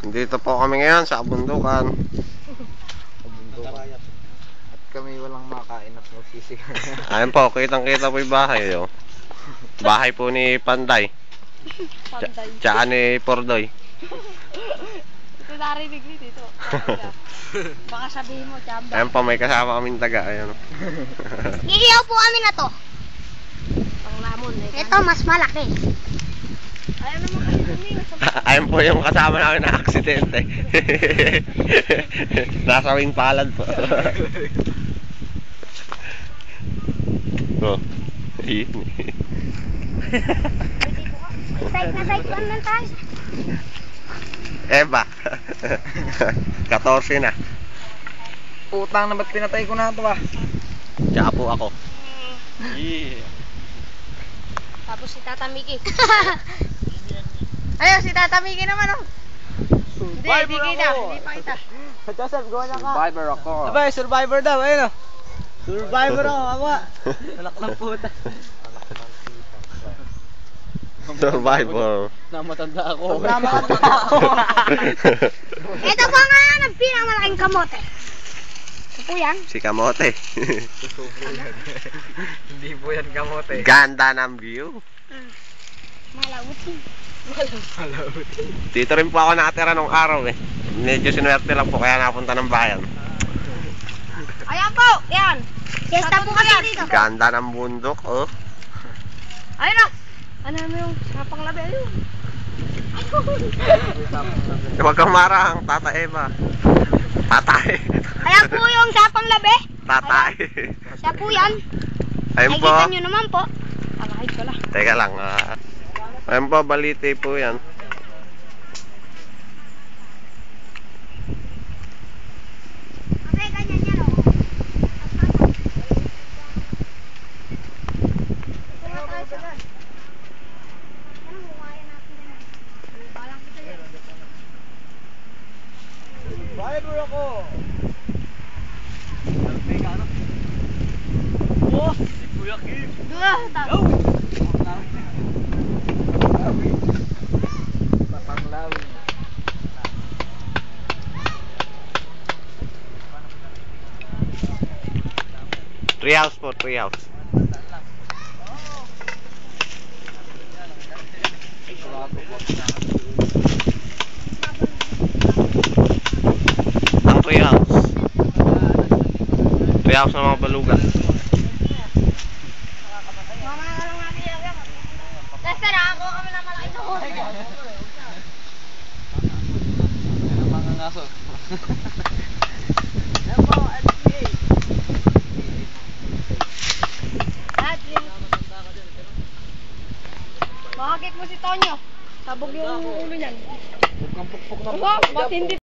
Dito po kami ngayon sa kabundukan. At kami walang makain at magsisigaw. Ayun po, kitang-kita po yung bahay. Oh. Bahay po ni Panday. Panday. Tsaka ni Pordoy. Ito narinig dito. Baka sabihin mo, Chamba. Ayun po, may kasama kaming taga. Ayun. Iiyaw po kami na to. Pang lamon. Ito mas malaki. Ayaw naman kayo kami. Ayun po yung kasama namin na aksidente. Nasa wing palad po. Oh. Side na side one lang tayo. Eba. 14 na. Putang na ba't pinatay ko na ito ah? Tsaka po ako. Yeah. Tapos si Tata Miki. Ayun, si Tata Miki naman oh. Hindi kita. Hindi pa kita. Joseph, gawa na ka. Survivor ako. Abay, survivor daw. Ayun o. Survivor ako, ama. Anak ng puta. Survivor. Namatanda ako. Ito po nga ang pinakamalaking kamote. Ito po yan. Si Kamote. Hindi po yan kamote. Ganda ng view. Malawot yun. Malawit. Dito rin po ako nakatira nung araw eh. Medyo sinwerte lang po kaya napunta ng bayan. Ayan po, yan. Siesta po kasi dito. Ganda ng bundok oh. Ayun na. Ano mo yung sapang labi? Ayun. Huwag kang marang, Tata Eva. Tatay. Ayan po yung sapang labi. Tatay. Siya po yan. Ayun po. Nakikita nyo naman po. Alakay pala. Teka lang. Ayun po, balite po yan. Okay, ganyan yan o. Survivor ako. Oh, si Kuya Kim. Papanglawin. Treehouse po, treehouse. Ang treehouse. Treehouse ng mga balugan. Lester, ako kami na malaki ito. Ang mga ngaso. Makakit mo si Tonyo. Sabog yung ulo niyan. Pukang pukpuk na. Aba, matindi.